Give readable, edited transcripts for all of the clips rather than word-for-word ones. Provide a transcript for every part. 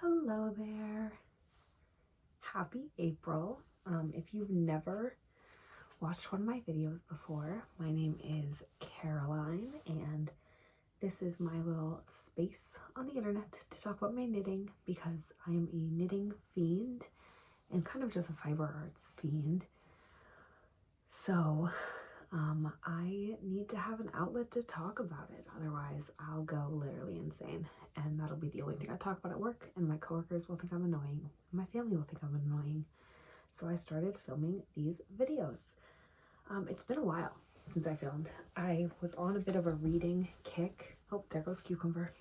Hello there. Happy April. If you've never watched one of my videos before, my name is Caroline and this is my little space on the internet to talk about my knitting because I am a knitting fiend and kind of just a fiber arts fiend. So I need to have an outlet to talk about it, otherwise I'll go literally insane, and that'll be the only thing I talk about at work, and my coworkers will think I'm annoying, and my family will think I'm annoying. So I started filming these videos. It's been a while since I filmed. I was on a bit of a reading kick. Oh, there goes Cucumber.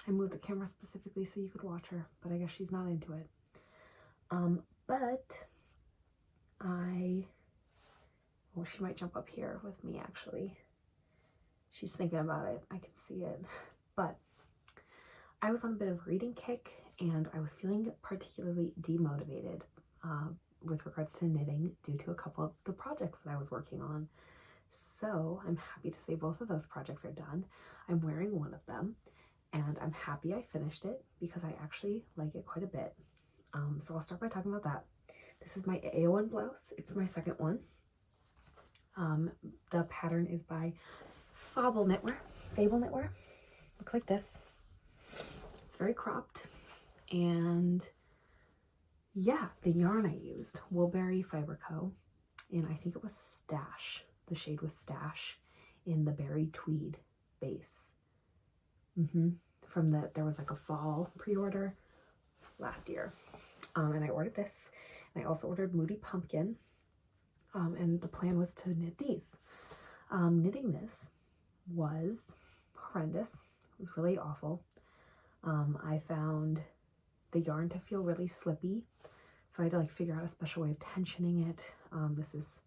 I moved the camera specifically so you could watch her, but I guess she's not into it. Well, she might jump up here with me, actually. She's thinking about it. I can see it. But I was on a bit of a reading kick, and I was feeling particularly demotivated with regards to knitting due to a couple of the projects that I was working on. So I'm happy to say both of those projects are done. I'm wearing one of them, and I'm happy I finished it because I actually like it quite a bit. So I'll start by talking about that. This is my Eowyn blouse. It's my second one. The pattern is by Fabel Knitwear. Looks like this. It's very cropped, and yeah, the yarn I used, Woolberry Fiber Co., and I think it was Stash. The shade was Stash in the berry tweed base. There was like a fall pre-order last year, and I ordered this, and I also ordered Moody Pumpkin. And the plan was to knit these. Knitting this was horrendous. It was really awful. I found the yarn to feel really slippy, so I had to figure out a special way of tensioning it. This is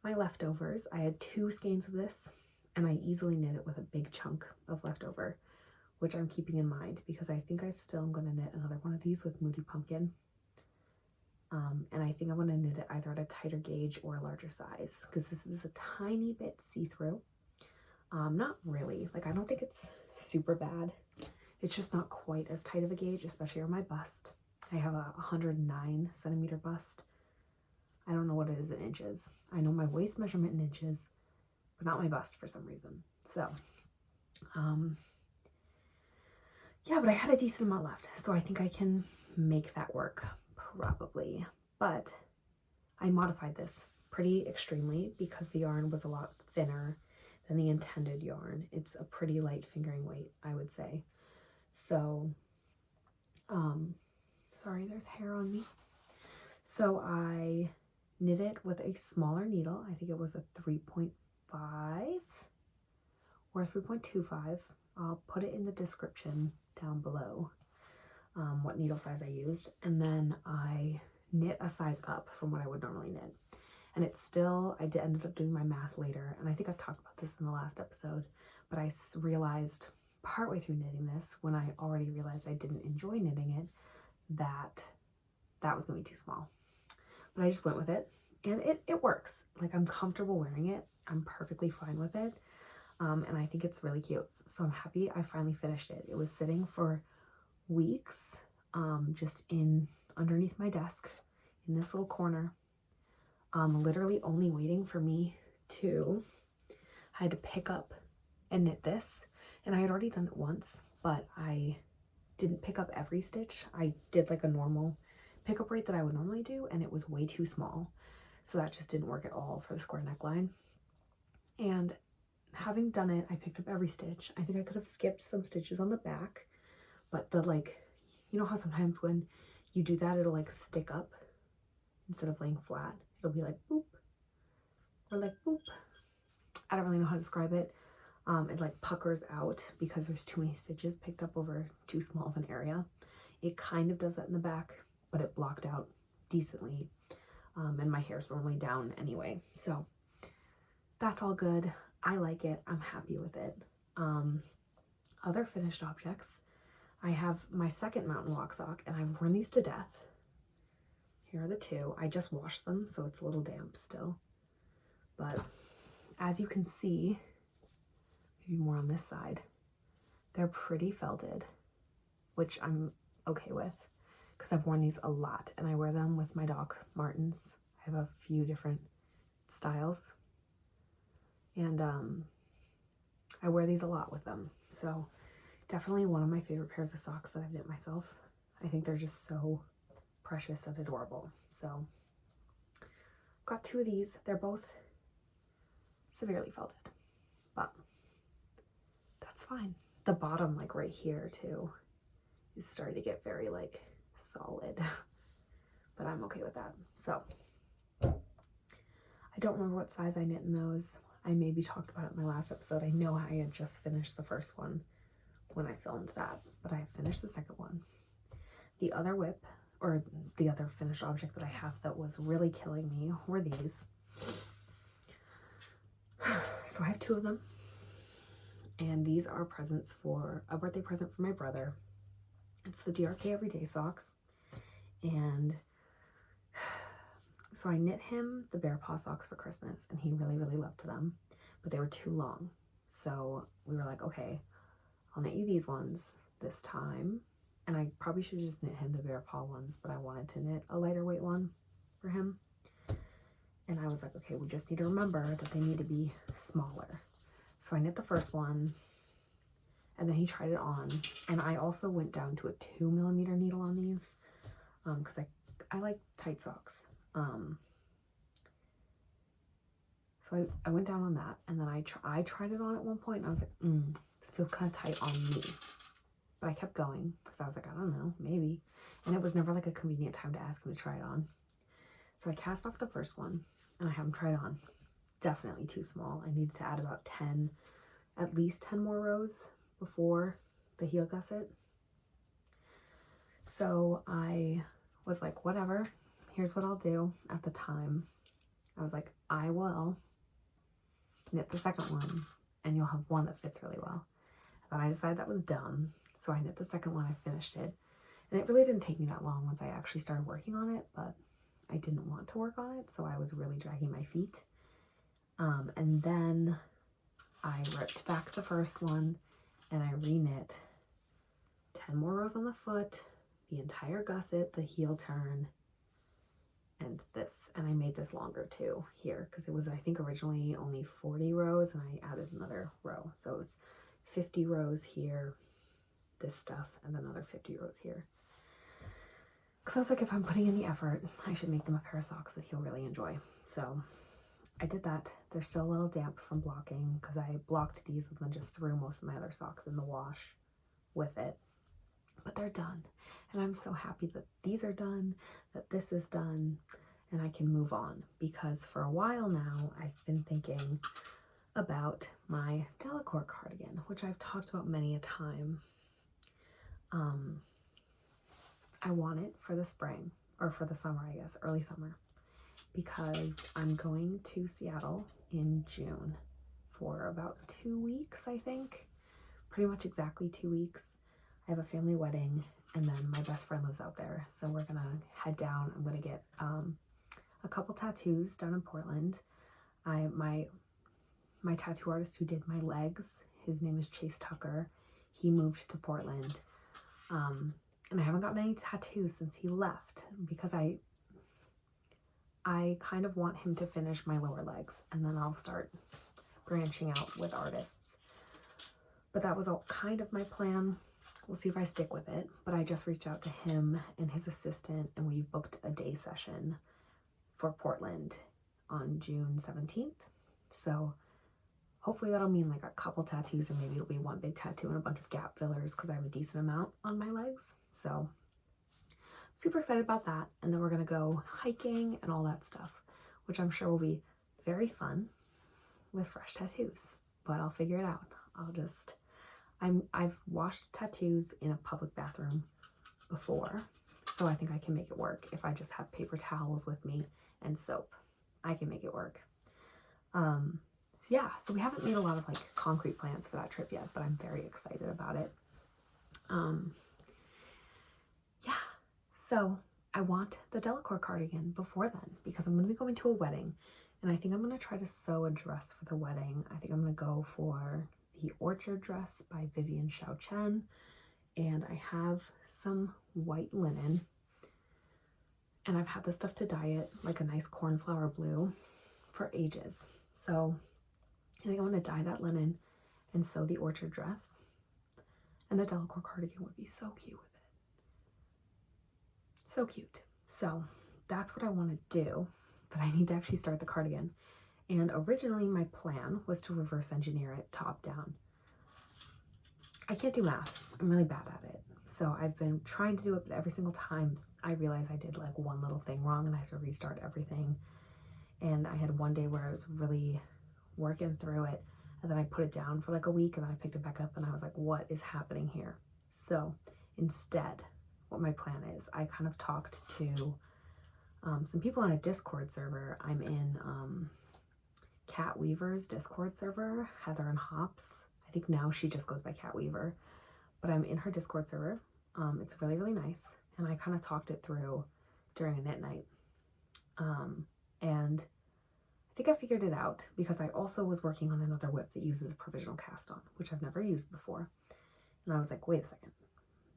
my leftovers. I had 2 skeins of this, and I easily knit it with a big chunk of leftover, which I'm keeping in mind because I think I still am going to knit another one of these with Moody Pumpkin. And I think I'm going to knit it either at a tighter gauge or a larger size because this is a tiny bit see-through. Not really, I don't think it's super bad. It's just not quite as tight of a gauge, especially on my bust. I have a 109 centimeter bust. I don't know what it is in inches. I know my waist measurement in inches, but not my bust for some reason. So, yeah, but I had a decent amount left, so I think I can make that work. Probably, but I modified this pretty extremely because the yarn was a lot thinner than the intended yarn. It's a pretty light fingering weight, I would say. So, sorry, there's hair on me. So I knit it with a smaller needle. I think it was a 3.5 or 3.25. I'll put it in the description down below. What needle size I used, and then I knit a size up from what I would normally knit. And it's still, I ended up doing my math later, and I think I talked about this in the last episode, but I realized partway through knitting this, when I already realized I didn't enjoy knitting it, that was gonna be too small. But I just went with it, and it works. I'm comfortable wearing it. I'm perfectly fine with it, and I think it's really cute. So I'm happy I finally finished it. It was sitting for weeks, just underneath my desk in this little corner, literally only waiting for me to, I had to pick up and knit this, and I had already done it once, but I didn't pick up every stitch. I did a normal pickup rate that I would normally do, and it was way too small, so that just didn't work at all for the square neckline. And having done it, I picked up every stitch. I think I could have skipped some stitches on the back, but you know how sometimes when you do that, it'll stick up instead of laying flat. It'll be boop, or boop. I don't really know how to describe it. It puckers out because there's too many stitches picked up over too small of an area. It kind of does that in the back, but it blocked out decently. And my hair's normally down anyway. So that's all good. I like it. I'm happy with it. Other finished objects. I have my second Mountain Walk sock, and I've worn these to death. Here are the 2. I just washed them, so it's a little damp still. But as you can see, maybe more on this side, they're pretty felted, which I'm okay with, because I've worn these a lot and I wear them with my Doc Martens. I have a few different styles, and I wear these a lot with them. So definitely one of my favorite pairs of socks that I've knit myself. I think they're just so precious and adorable. So got 2 of these. They're both severely felted, but that's fine. The bottom, like right here too, is starting to get very like solid, but I'm okay with that. So I don't remember what size I knit in those. I maybe talked about it in my last episode. I know I had just finished the first one when I filmed that, but I finished the second one. The other whip, or the other finished object that I have that was really killing me, were these. So I have 2 of them, and these are presents for a birthday present for my brother. It's the DRK Everyday Socks, and so I knit him the bear paw socks for Christmas, and he really, really loved them, but they were too long. So we were like, okay, I'll knit you these ones this time. And I probably should just knit him the bear paw ones, but I wanted to knit a lighter weight one for him. And I was like, okay, we just need to remember that they need to be smaller. So I knit the first one, and then he tried it on. And I also went down to a 2mm needle on these, because I like tight socks. So I went down on that, and then I tried it on at one point, and I was like, this feels kind of tight on me. But I kept going, because I was like, I don't know, maybe. And it was never like a convenient time to ask him to try it on. So I cast off the first one, and I have him try it on. Definitely too small. I needed to add about 10, at least 10 more rows before the heel gusset. So I was like, whatever, here's what I'll do. At the time, I was like, I will knit the second one, and you'll have one that fits really well. But I decided that was dumb, so I knit the second one. I finished it, and it really didn't take me that long once I actually started working on it, but I didn't want to work on it, so I was really dragging my feet. And then I ripped back the first one, and I re-knit 10 more rows on the foot, the entire gusset, the heel turn, and this. And I made this longer too here, because it was, I think, originally only 40 rows, and I added another row. So it was 50 rows here, this stuff, and then another 50 rows here. Because I was like, if I'm putting in the effort, I should make them a pair of socks that he'll really enjoy. So I did that. They're still a little damp from blocking, because I blocked these and then just threw most of my other socks in the wash with it. But they're done. And I'm so happy that these are done, that this is done, and I can move on. Because for a while now, I've been thinking about my Delacour cardigan, which I've talked about many a time. I want it for the spring, or for the summer, I guess, early summer, because I'm going to Seattle in June for about 2 weeks, I think. Pretty much exactly 2 weeks. I have a family wedding, and then my best friend lives out there, so we're gonna head down. I'm gonna get a couple tattoos down in Portland. My tattoo artist who did my legs, his name is Chase Tucker. He moved to Portland, and I haven't gotten any tattoos since he left, because I kind of want him to finish my lower legs, and then I'll start branching out with artists. But that was all kind of my plan. We'll see if I stick with it. But I just reached out to him and his assistant, and we booked a day session for Portland on June 17th. So hopefully that'll mean like a couple tattoos, or maybe it'll be one big tattoo and a bunch of gap fillers, because I have a decent amount on my legs. So super excited about that. And then we're gonna go hiking and all that stuff, which I'm sure will be very fun with fresh tattoos. But I'll figure it out. I've washed tattoos in a public bathroom before, so I think I can make it work. If I just have paper towels with me and soap, I can make it work. Yeah, so we haven't made a lot of like concrete plans for that trip yet, but I'm very excited about it. Yeah, so I want the Delacour cardigan before then, because I'm going to be going to a wedding, and I think I'm going to try to sew a dress for the wedding. I think I'm going to go for the Orchard dress by Vivian Shao Chen. and I have some white linen, and I've had this stuff to dye it like a nice cornflower blue for ages. So I think I want to dye that linen and sew the orchard dress, and the Delacour cardigan would be so cute with it. So cute. So that's what I want to do, but I need to actually start the cardigan. And originally my plan was to reverse engineer it top down. I can't do math. I'm really bad at it. So I've been trying to do it, but every single time I realize I did like one little thing wrong and I have to restart everything. And I had one day where I was really working through it, and then I put it down for like a week, and then I picked it back up and I was like, what is happening here? So instead, what my plan is, I kind of talked to some people on a Discord server. I'm in Cat Weaver's Discord server, Heather and Hops. I think now she just goes by Cat Weaver, but I'm in her Discord server. It's really, really nice. And I kind of talked it through during a knit night. And I think I figured it out because I also was working on another whip that uses a provisional cast on, which I've never used before. And I was like, wait a second,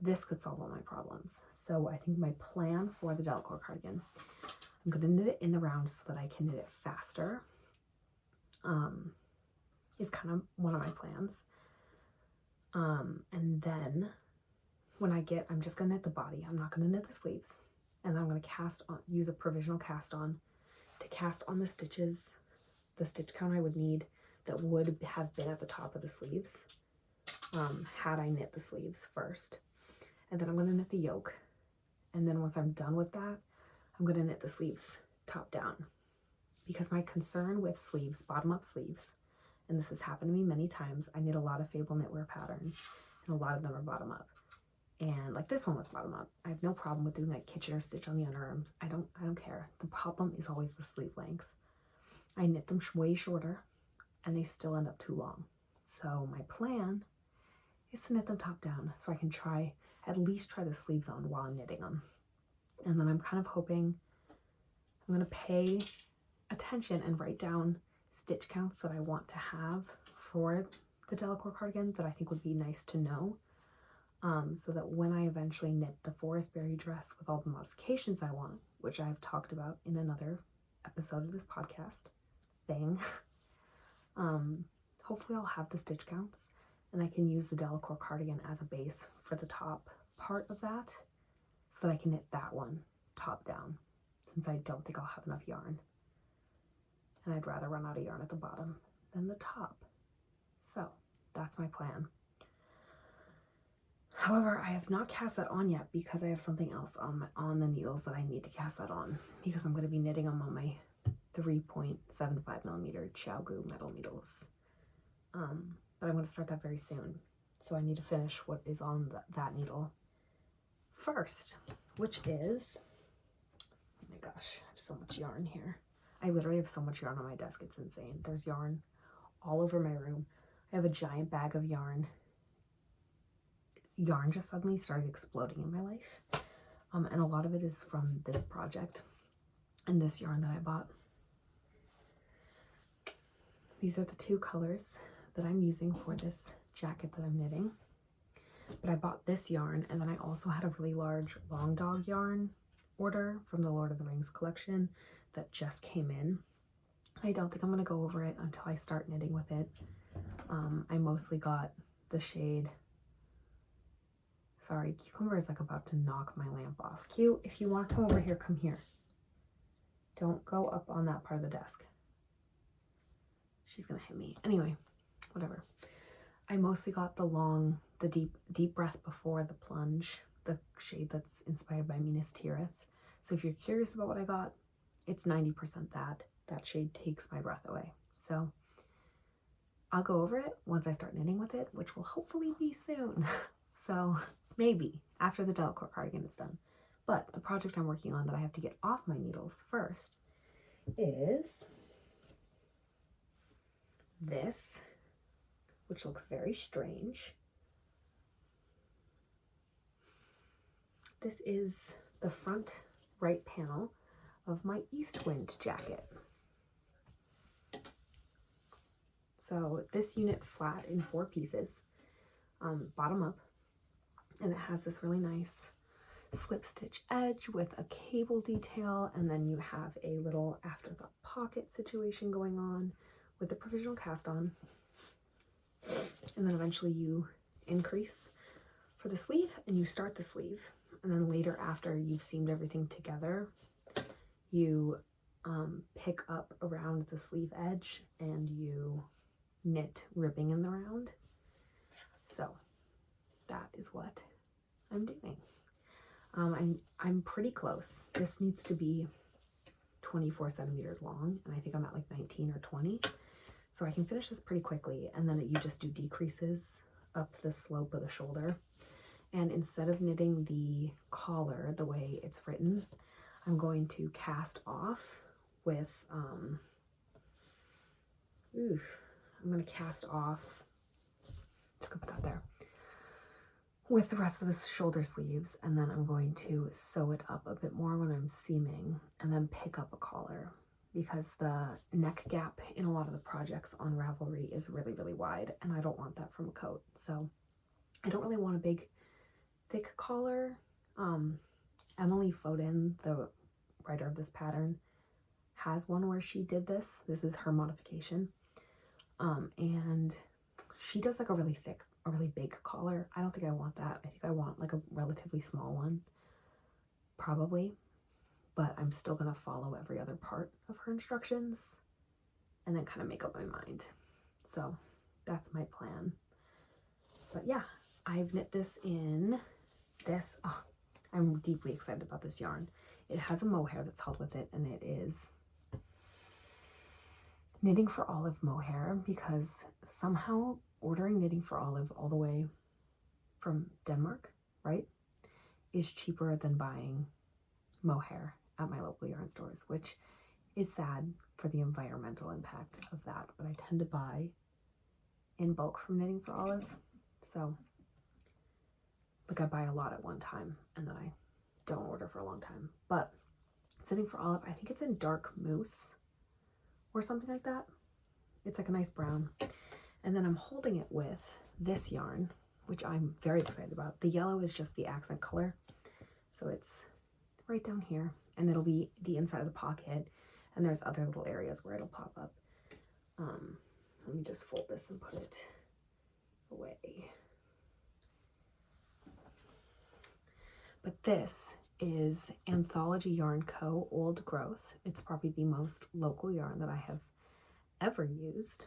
this could solve all my problems. So I think my plan for the Delacour cardigan, I'm going to knit it in the round so that I can knit it faster. Is kind of one of my plans. And then when I'm just gonna knit the body. I'm not gonna knit the sleeves. And then I'm gonna use a provisional cast on to cast on the stitches, the stitch count I would need that would have been at the top of the sleeves, had I knit the sleeves first. And then I'm gonna knit the yoke. And then once I'm done with that, I'm gonna knit the sleeves top down. Because my concern with sleeves, bottom up sleeves, and this has happened to me many times, I knit a lot of Fabel Knitwear patterns, and a lot of them are bottom up. And like this one was bottom up. I have no problem with doing like Kitchener stitch on the underarms. I don't care. The problem is always the sleeve length. I knit them way shorter, and they still end up too long. So my plan is to knit them top down so I can at least try the sleeves on while I'm knitting them. And then I'm kind of hoping I'm going to pay attention and write down stitch counts that I want to have for the Delacour cardigan that I think would be nice to know, so that when I eventually knit the forest berry dress with all the modifications I want, which I've talked about in another episode of this podcast thing, hopefully I'll have the stitch counts and I can use the Delacour cardigan as a base for the top part of that so that I can knit that one top down, since I don't think I'll have enough yarn. And I'd rather run out of yarn at the bottom than the top. So that's my plan. However, I have not cast that on yet because I have something else on the needles that I need to cast that on, because I'm going to be knitting them on my 3.75mm Xiaogu metal needles. But I'm going to start that very soon. So I need to finish what is on that needle first, which is, oh my gosh, I have so much yarn here. I literally have so much yarn on my desk, it's insane. There's yarn all over my room. I have a giant bag of yarn. Yarn just suddenly started exploding in my life. And a lot of it is from this project and this yarn that I bought. These are the two colors that I'm using for this jacket that I'm knitting. But I bought this yarn, and then I also had a really large long dog yarn order from the Lord of the Rings collection that just came in. I don't think I'm going to go over it until I start knitting with it. I mostly got the shade, sorry, Cucumber is like about to knock my lamp off. Q, if you want to come over here, come here. Don't go up on that part of the desk. She's going to hit me. Anyway, whatever. I mostly got the deep breath before the plunge, the shade that's inspired by Minas Tirith. So if you're curious about what I got, it's 90% that. That shade takes my breath away. So I'll go over it once I start knitting with it, which will hopefully be soon. So maybe after the Delacour cardigan is done. But the project I'm working on that I have to get off my needles first is this, which looks very strange. This is the front right panel of my Eastwind jacket. So this unit flat in 4 pieces, bottom up, And it has this really nice slip stitch edge with a cable detail, and then you have a little afterthought pocket situation going on with the provisional cast on. And then eventually you increase for the sleeve and you start the sleeve. And then later, after you've seamed everything together, you pick up around the sleeve edge and you knit ribbing in the round. So that is what I'm doing. I'm pretty close. This needs to be 24 centimeters long, and I think I'm at like 19 or 20. So I can finish this pretty quickly, and then you just do decreases up the slope of the shoulder. And instead of knitting the collar the way it's written, I'm going to cast off with, I'm going to cast off, just gonna put that there, with the rest of the shoulder sleeves, and then I'm going to sew it up a bit more when I'm seaming, and then pick up a collar, because the neck gap in a lot of the projects on Ravelry is really, really wide, and I don't want that from a coat. So I don't really want a big, thick collar. Emily Foden, the writer of this pattern, has one where she did this. This is her modification. And she does like a really thick, a really big collar. I don't think I want that. I think I want like a relatively small one, probably, but I'm still gonna follow every other part of her instructions and then kind of make up my mind. So that's my plan. But yeah, I've knit this in this. Oh, I'm deeply excited about this yarn. It has a mohair that's held with it, and it is Knitting for Olive mohair, because somehow ordering Knitting for Olive all the way from Denmark, right, is cheaper than buying mohair at my local yarn stores, which is sad for the environmental impact of that. But I tend to buy in bulk from Knitting for Olive, so like I buy a lot at one time and then I don't order for a long time. But it's Knitting for Olive. I think it's in dark moose or something like that. It's like a nice brown. And then I'm holding it with this yarn, which I'm very excited about. The yellow is just the accent color, so it's right down here, and it'll be the inside of the pocket, and there's other little areas where it'll pop up. Let me just fold this and put it away. But this is Anthology Yarn Co. Old Growth. It's probably the most local yarn that I have ever used.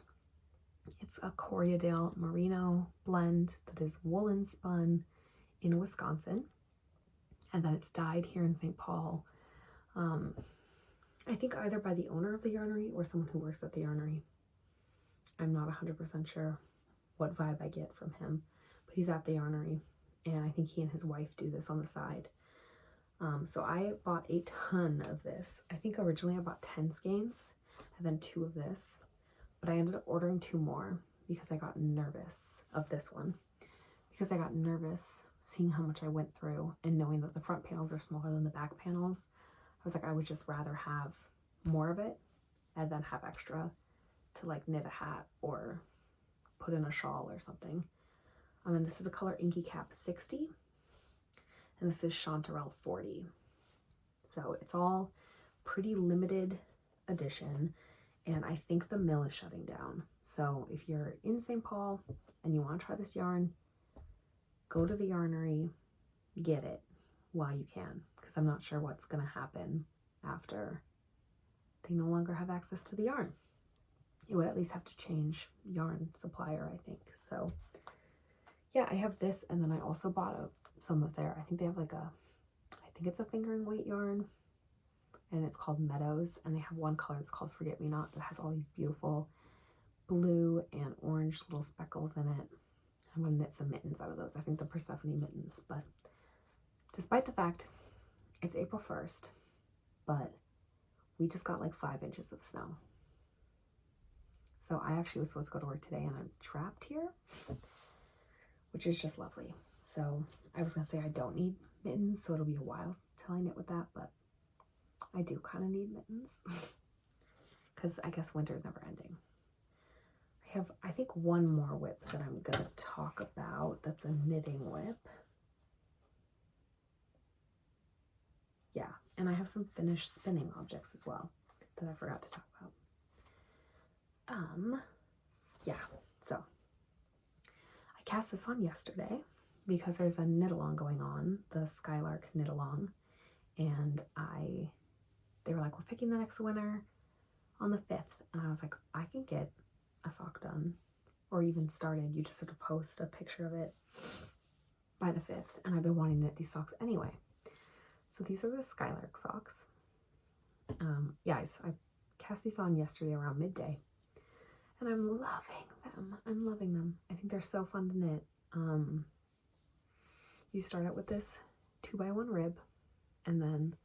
It's a Corriedale merino blend that is woolen spun in Wisconsin, and then it's dyed here in St. Paul. I think either by the owner of the yarnery or someone who works at the yarnery. I'm not 100% sure what vibe I get from him, but he's at the yarnery, and I think he and his wife do this on the side. So I bought a ton of this. I think originally I bought 10 skeins and then 2 of this, but I ended up ordering 2 more because I got nervous of this one. Because I got nervous seeing how much I went through and knowing that the front panels are smaller than the back panels. I was like, I would just rather have more of it and then have extra to like knit a hat or put in a shawl or something. And this is the color Inky Cap 60. And this is Chanterelle 40. So it's all pretty limited edition, and I think the mill is shutting down. So if you're in St. Paul and you want to try this yarn, go to the yarnery, get it while you can, because I'm not sure what's going to happen after they no longer have access to the yarn. You would at least have to change yarn supplier, I think. So yeah, I have this, and then I also bought some of their, I think they have like I think it's a fingering weight yarn, and it's called Meadows, and they have one color that's called Forget Me Not that has all these beautiful blue and orange little speckles in it. I'm going to knit some mittens out of those. I think the Persephone mittens. But despite the fact it's April 1st, but we just got like 5 inches of snow. So I actually was supposed to go to work today, and I'm trapped here, which is just lovely. So I was going to say I don't need mittens, so it'll be a while till I knit with that, but I do kind of need mittens because I guess winter's never ending. I think one more whip that I'm going to talk about that's a knitting whip. And I have some finished spinning objects as well that I forgot to talk about. Yeah, so I cast this on yesterday because there's a knit along going on, the Skylark knit along, and they were like, we're picking the next winner on the 5th, and I was like, I can get a sock done, or even started. You just sort of post a picture of it by the 5th, and I've been wanting to knit these socks anyway. So these are the Skylark socks. Yeah, I cast these on yesterday around midday, and I'm loving them. I'm loving them. I think they're so fun to knit. You start out with this 2x1 rib, and then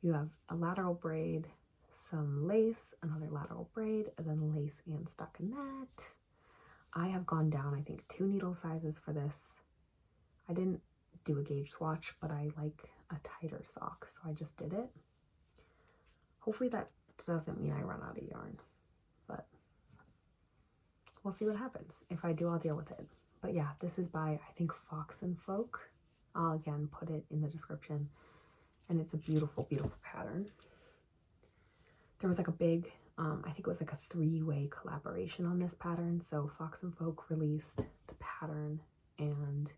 you have a lateral braid, some lace, another lateral braid, and then lace and stockinette. I have gone down, I think, 2 needle sizes for this. I didn't do a gauge swatch, but I like a tighter sock, so I just did it. Hopefully that doesn't mean I run out of yarn, but we'll see what happens. If I do, I'll deal with it. But yeah, this is by, I think, Fox and Folk. I'll again put it in the description, and it's a beautiful, beautiful pattern. There was like a big, I think it was like a 3-way collaboration on this pattern. So Fox and Folk released the pattern, and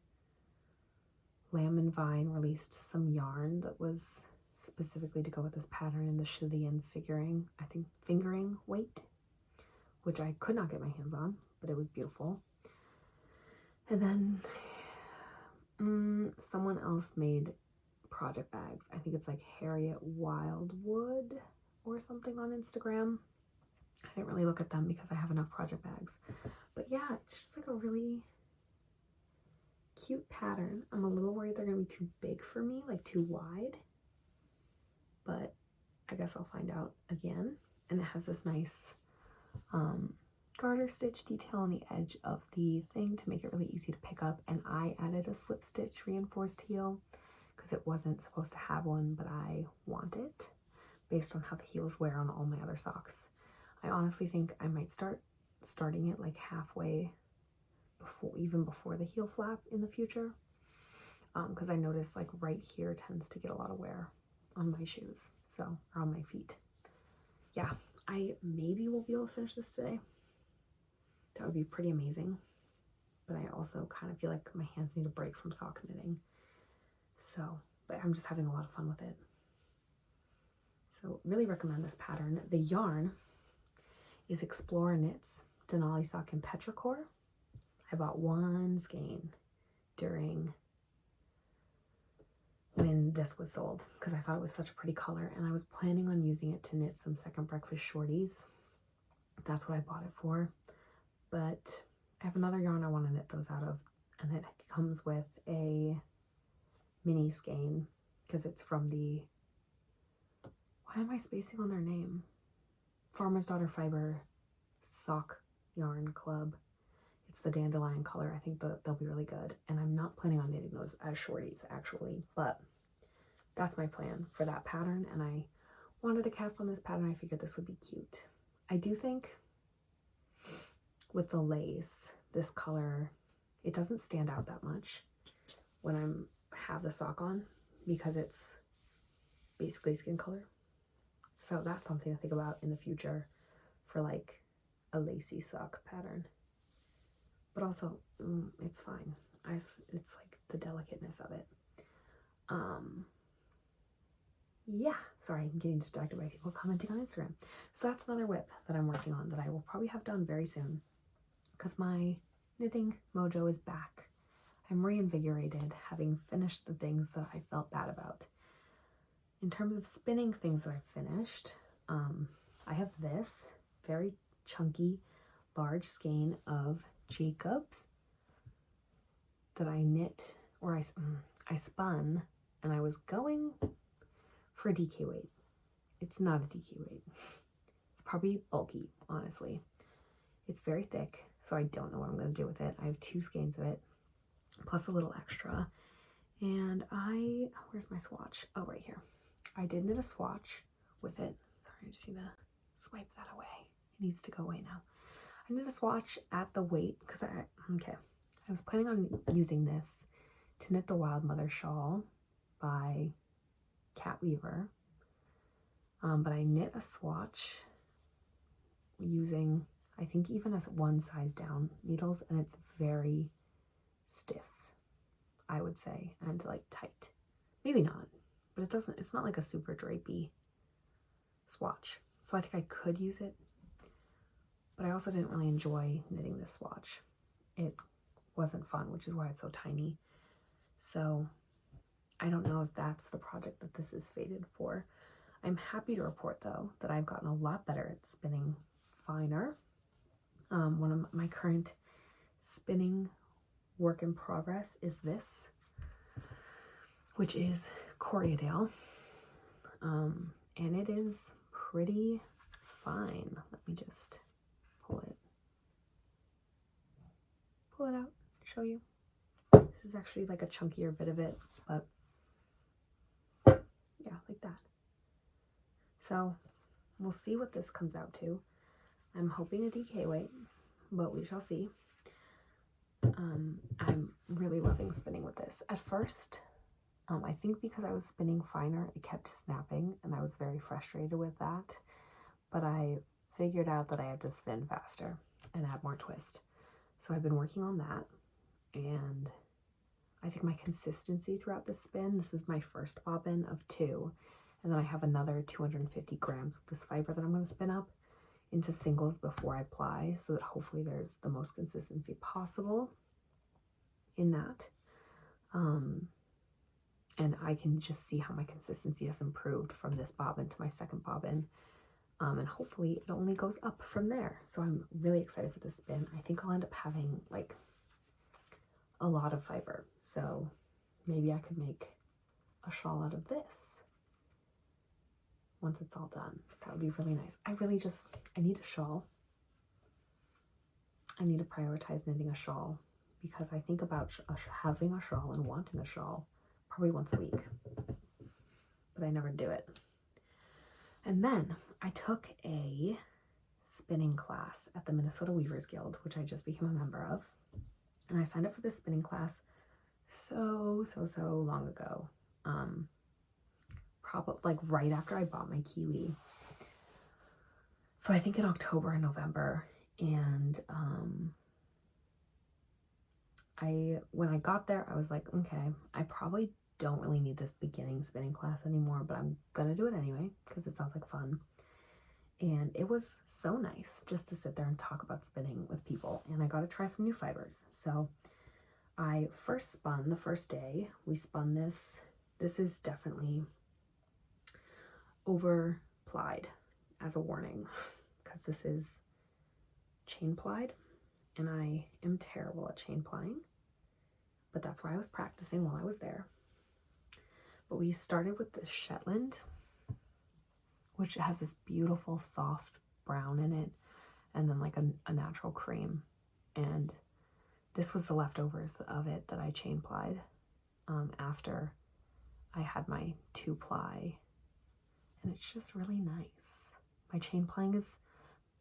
Lamb and Vine released some yarn that was specifically to go with this pattern in the Chilean fingering weight, which I could not get my hands on, but it was beautiful. And then someone else made project bags. I think it's like Harriet Wildwood or something on Instagram. I didn't really look at them because I have enough project bags. But yeah, it's just like a really cute pattern. I'm a little worried they're gonna be too big for me, like too wide, but I guess I'll find out again. And it has this nice garter stitch detail on the edge of the thing to make it really easy to pick up, and I added a slip stitch reinforced heel because it wasn't supposed to have one, but I want it based on how the heels wear on all my other socks. I honestly think I might starting it like halfway even before the heel flap in the future, because I notice like right here tends to get a lot of wear on my shoes, or on my feet. Yeah, I maybe will be able to finish this today. That would be pretty amazing, but I also kind of feel like my hands need a break from sock knitting. So, but I'm just having a lot of fun with it. So really recommend this pattern. The yarn is Explorer Knits Denali Sock in Petrichor. I bought one skein during when this was sold because I thought it was such a pretty color, and I was planning on using it to knit some second breakfast shorties. That's what I bought it for. But I have another yarn I want to knit those out of, and it comes with a mini skein because it's from the, why am I spacing on their name? Farmer's Daughter Fiber Sock Yarn Club. It's the dandelion color. I think they'll be really good, and I'm not planning on knitting those as shorties actually, but that's my plan for that pattern, and I wanted to cast on this pattern. I figured this would be cute. I do think with the lace, this color, it doesn't stand out that much when I have the sock on because it's basically skin color. So that's something to think about in the future for like a lacy sock pattern. But also, it's fine. It's like the delicateness of it. Yeah, sorry, I'm getting distracted by people commenting on Instagram. So that's another whip that I'm working on that I will probably have done very soon because my knitting mojo is back. I'm reinvigorated, having finished the things that I felt bad about. In terms of spinning things that I've finished, I have this very chunky, large skein of Jacobs that I knit, or I spun, and I was going for a DK weight. It's not a DK weight. It's probably bulky, honestly. It's very thick, so I don't know what I'm going to do with it. I have 2 skeins of it, plus a little extra. And where's my swatch? Oh, right here. I did knit a swatch with it. Sorry, I just need to swipe that away. It needs to go away now. I knit a swatch at the weight because I was planning on using this to knit the Wild Mother shawl by cat weaver, but I knit a swatch using, I think, even as one size down needles, and it's very stiff, I would say, and like tight. Maybe not, but it's not like a super drapey swatch. So I think I could use it, but I also didn't really enjoy knitting this swatch. It wasn't fun, which is why it's so tiny. So I don't know if that's the project that this is fated for. I'm happy to report, though, that I've gotten a lot better at spinning finer. One of my current spinning work in progress is this, which is Corriedale, and it is pretty fine. Let me just pull it out, show you. This is actually like a chunkier bit of it, but yeah, like that. So we'll see what this comes out to. I'm hoping a DK weight, but we shall see. I'm really loving spinning with this. At first, I think because I was spinning finer, it kept snapping, and I was very frustrated with that. But I figured out that I had to spin faster and add more twist. So I've been working on that, and I think my consistency throughout the spin, this is my first bobbin of 2, and then I have another 250 grams of this fiber that I'm going to spin up into singles before I ply, so that hopefully there's the most consistency possible in that. And I can just see how my consistency has improved from this bobbin to my second bobbin. And hopefully it only goes up from there. So I'm really excited for this spin. I think I'll end up having like a lot of fiber. So maybe I could make a shawl out of this once it's all done. That would be really nice. I need a shawl. I need to prioritize knitting a shawl, because I think about having a shawl and wanting a shawl probably once a week, but I never do it. And then I took a spinning class at the Minnesota Weavers Guild, which I just became a member of. And I signed up for this spinning class so long ago. Probably like right after I bought my Kiwi. So I think in October and November. And when I got there, I was like, okay, I probably don't really need this beginning spinning class anymore, but I'm gonna do it anyway because it sounds like fun. And it was so nice just to sit there and talk about spinning with people, and I got to try some new fibers. So I first spun the first day. We spun this. This is definitely over plied, as a warning, because this is chain plied, and I am terrible at chain plying, but that's why I was practicing while I was there. But we started with this Shetland, which has this beautiful soft brown in it, and then like a natural cream. And this was the leftovers of it that I chain plied after I had my 2-ply, and it's just really nice. My chain plying is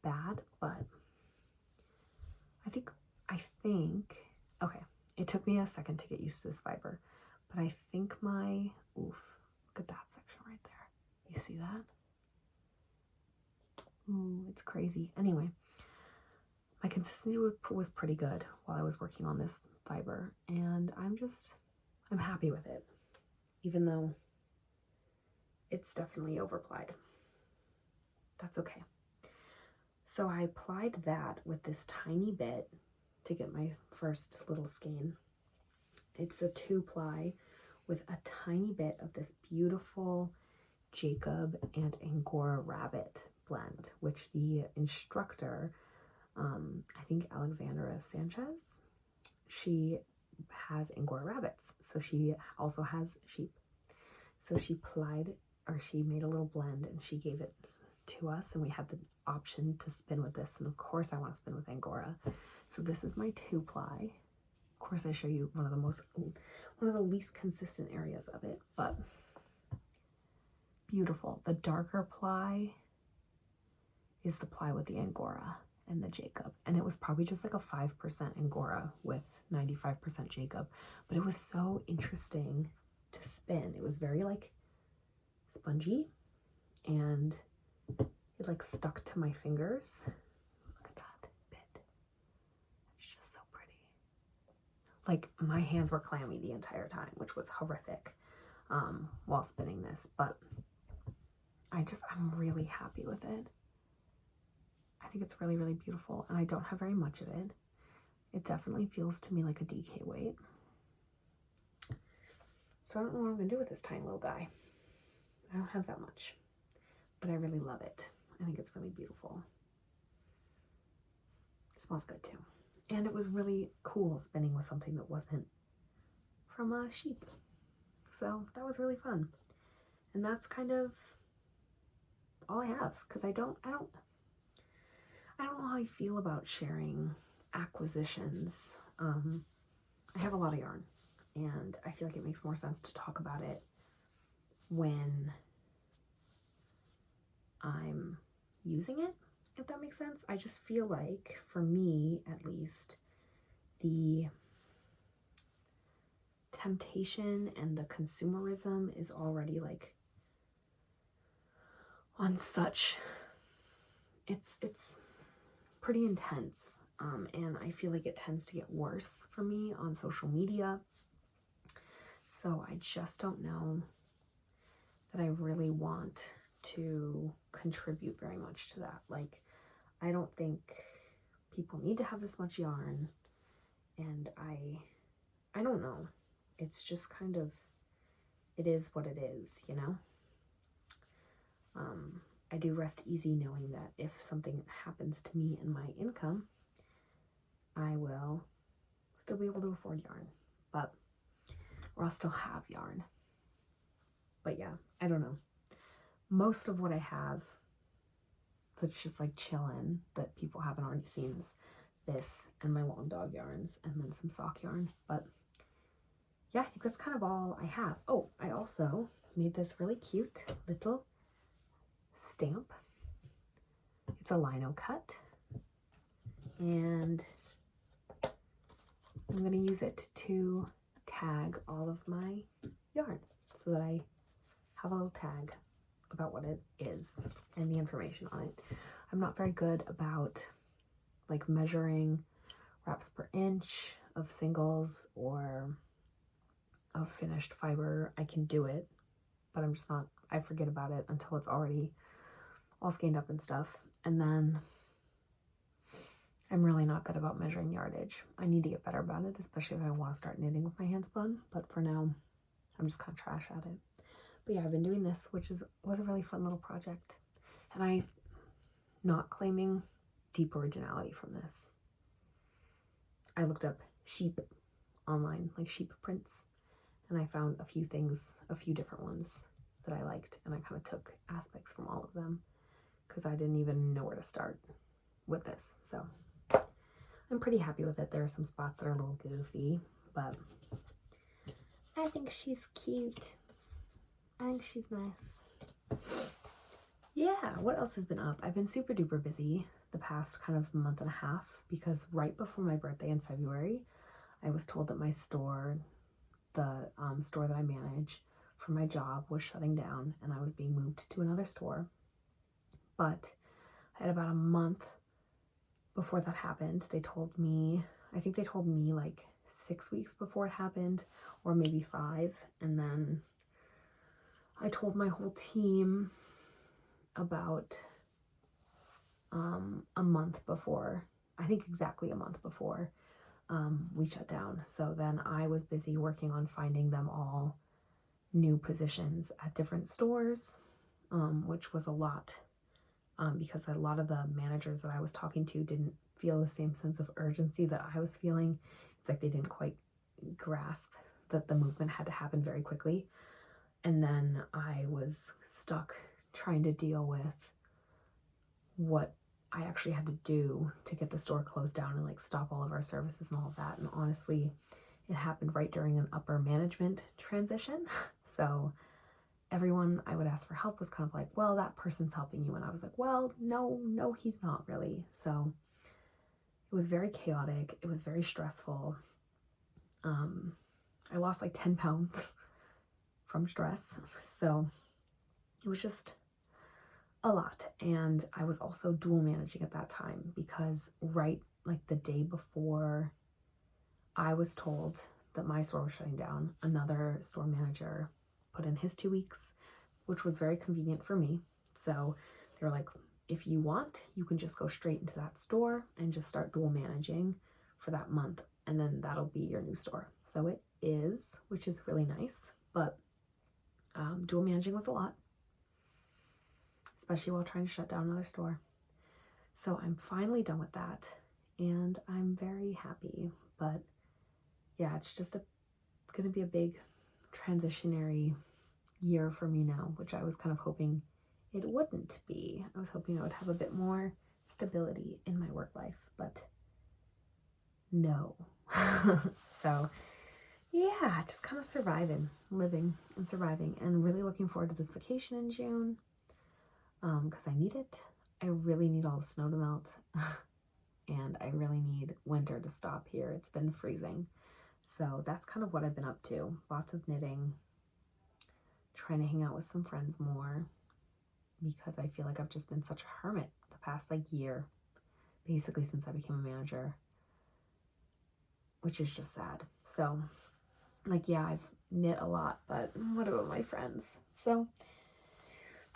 bad, but I think, okay, it took me a second to get used to this fiber, but I think look at that section right there. You see that? Ooh, it's crazy. Anyway, my consistency was pretty good while I was working on this fiber, and I'm happy with it, even though it's definitely overplied. That's okay. So I plied that with this tiny bit to get my first little skein. It's a 2-ply with a tiny bit of this beautiful Jacob and Angora rabbit blend, which the instructor, I think Alexandra Sanchez, she has Angora rabbits, so she also has sheep. So she made a little blend and she gave it to us, and we had the option to spin with this, and of course I want to spin with Angora. So this is my 2-ply. Of course I show you one of the least consistent areas of it, but beautiful. The darker ply is the ply with the Angora and the Jacob, and it was probably just like a 5% Angora with 95% Jacob, but it was so interesting to spin. It was very like spongy, and it like stuck to my fingers. Look at that bit. It's just so pretty. Like, my hands were clammy the entire time, which was horrific while spinning this, but I'm really happy with it. I think it's really, really beautiful, and I don't have very much of it. It definitely feels to me like a DK weight. So I don't know what I'm going to do with this tiny little guy. I don't have that much, but I really love it. I think it's really beautiful. It smells good too. And it was really cool spinning with something that wasn't from a sheep. So that was really fun. And that's kind of all I have, because I don't know how I feel about sharing acquisitions. I have a lot of yarn, and I feel like it makes more sense to talk about it when I'm using it, if that makes sense. I just feel like, for me at least, the temptation and the consumerism is already like on such, it's pretty intense, and I feel like it tends to get worse for me on social media. So I just don't know that I really want to contribute very much to that. Like, I don't think people need to have this much yarn, and I don't know. It's just kind of, it is what it is, you know? I do rest easy knowing that if something happens to me and my income, I will still be able to afford yarn, or I'll still have yarn. But yeah, I don't know. Most of what I have that's just like chillin' that people haven't already seen is this and my long dog yarns, and then some sock yarn. But yeah, I think that's kind of all I have. Oh, I also made this really cute little stamp. It's a lino cut, and I'm going to use it to tag all of my yarn so that I have a little tag about what it is and the information on it. I'm not very good about like measuring wraps per inch of singles or of finished fiber. I can do it, but I'm just not, I forget about it until it's already all skeined up and stuff. And then I'm really not good about measuring yardage. I need to get better about it, especially if I want to start knitting with my hand spun, but for now I'm just kind of trash at it. But yeah, I've been doing this, which was a really fun little project, and I'm not claiming deep originality from this. I looked up sheep online, like sheep prints, and I found a few things, a few different ones that I liked, and I kind of took aspects from all of them because I didn't even know where to start with this. So I'm pretty happy with it. There are some spots that are a little goofy, but I think she's cute. I think she's nice. Yeah, what else has been up? I've been super duper busy the past kind of month and a half, because right before my birthday in February, I was told that my store, the store that I manage for my job, was shutting down and I was being moved to another store. But I had about a month before that happened. They told me, I think they told me like 6 weeks before it happened, or maybe 5. And then I told my whole team about a month before, I think exactly a month before we shut down. So then I was busy working on finding them all new positions at different stores, which was a lot, because a lot of the managers that I was talking to didn't feel the same sense of urgency that I was feeling. It's like they didn't quite grasp that the movement had to happen very quickly. And then I was stuck trying to deal with what I actually had to do to get the store closed down and like stop all of our services and all of that. And honestly, it happened right during an upper management transition. So everyone I would ask for help was kind of like, well, that person's helping you. And I was like, well, no, he's not really. So it was very chaotic. It was very stressful. I lost like 10 pounds from stress. So it was just a lot. And I was also dual managing at that time because right like the day before I was told that my store was shutting down, another store manager put in his 2 weeks, which was very convenient for me. So they were like, if you want, you can just go straight into that store and just start dual managing for that month, and then that'll be your new store. So it is, which is really nice, but dual managing was a lot, especially while trying to shut down another store. So I'm finally done with that, and I'm very happy. But yeah, it's just gonna be a big transitionary year for me now, which I was kind of hoping it wouldn't be. I was hoping I would have a bit more stability in my work life, but no. So yeah, just kind of surviving, living and surviving, and really looking forward to this vacation in June, because I need it. I really need all the snow to melt, and I really need winter to stop here. It's been freezing. So that's kind of what I've been up to. Lots of knitting, trying to hang out with some friends more, because I feel like I've just been such a hermit the past like year, basically since I became a manager, which is just sad. So like, yeah, I've knit a lot, but what about my friends? So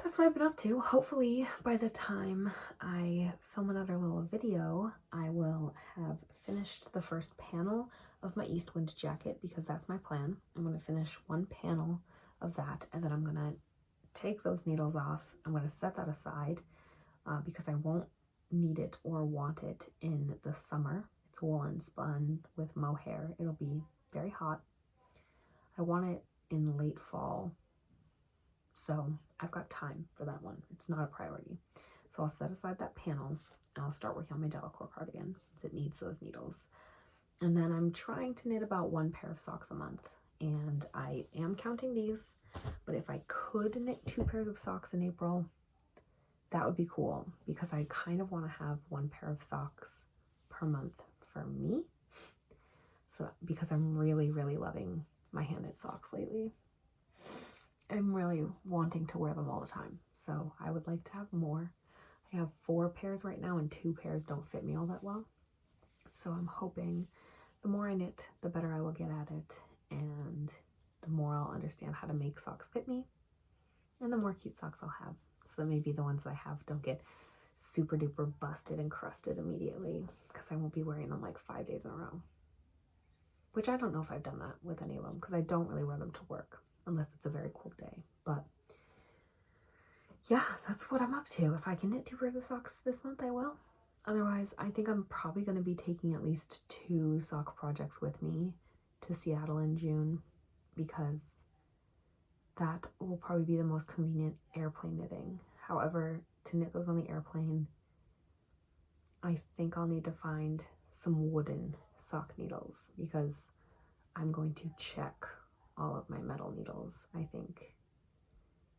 that's what I've been up to. Hopefully by the time I film another little video, I will have finished the first panel of my Eastwind jacket, because that's my plan. I'm going to finish one panel of that, and then I'm going to take those needles off. I'm going to set that aside because I won't need it or want it in the summer. It's woolen spun with mohair. It'll be very hot. I want it in late fall, so I've got time for that one. It's not a priority. So I'll set aside that panel, and I'll start working on my Delacour cardigan since it needs those needles. And then I'm trying to knit about 1 pair of socks a month, and I am counting these, but if I could knit 2 pairs of socks in April, that would be cool, because I kind of want to have 1 pair of socks per month for me. So because I'm really, really loving my hand knit socks lately. I'm really wanting to wear them all the time, so I would like to have more. I have 4 pairs right now, and 2 pairs don't fit me all that well. So I'm hoping the more I knit, the better I will get at it, and the more I'll understand how to make socks fit me, and the more cute socks I'll have, so that maybe the ones that I have don't get super duper busted and crusted immediately, because I won't be wearing them like 5 days in a row. Which I don't know if I've done that with any of them, because I don't really wear them to work unless it's a very cool day. But yeah, that's what I'm up to. If I can knit 2 pairs of socks this month, I will. Otherwise, I think I'm probably going to be taking at least 2 sock projects with me to Seattle in June, because that will probably be the most convenient airplane knitting. However, to knit those on the airplane, I think I'll need to find some wooden sock needles, because I'm going to check all of my metal needles, I think.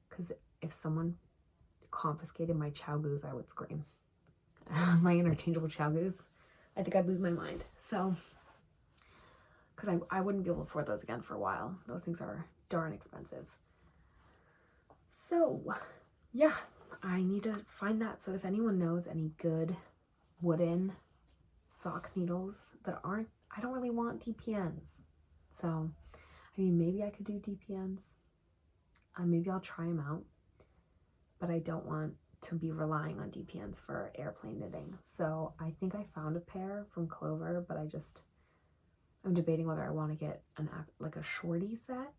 Because if someone confiscated my chow goose, I would scream. My interchangeable chow goose, I think I'd lose my mind. So, because I wouldn't be able to afford those again for a while. Those things are darn expensive. So, yeah, I need to find that. So if anyone knows any good wooden sock needles that aren't, I don't really want DPNs. So, I mean, maybe I could do DPNs. Maybe I'll try them out. But I don't want to be relying on DPNs for airplane knitting. So I think I found a pair from Clover, but I'm debating whether I want to get like a shorty set,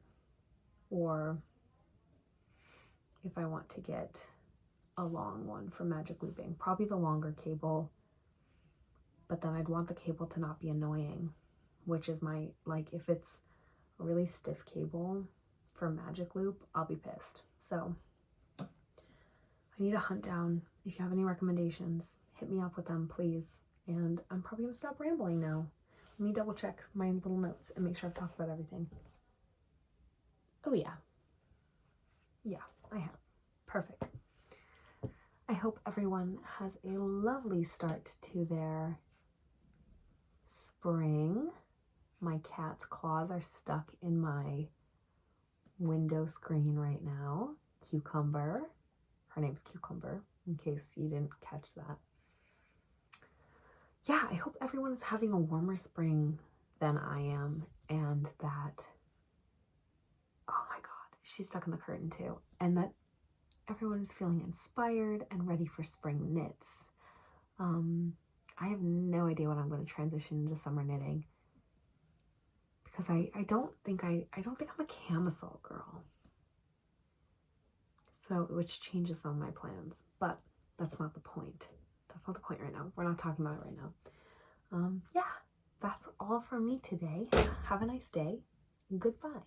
or if I want to get a long one for magic looping. Probably the longer cable, but then I'd want the cable to not be annoying, which is if it's a really stiff cable for magic loop, I'll be pissed. So I need to hunt down. If you have any recommendations, hit me up with them, please. And I'm probably going to stop rambling now. Let me double check my little notes and make sure I've talked about everything. Oh yeah. Yeah, I have. Perfect. I hope everyone has a lovely start to their spring. My cat's claws are stuck in my window screen right now. Cucumber. Her name's Cucumber, in case you didn't catch that. Yeah, I hope everyone is having a warmer spring than I am, and that, oh my God, she's stuck in the curtain too, and that everyone is feeling inspired and ready for spring knits. I have no idea when I'm going to transition into summer knitting, because I don't think I'm a camisole girl. So, which changes some of my plans, but that's not the point. That's not the point right now. We're not talking about it right now. Yeah, that's all from me today. Have a nice day. Goodbye.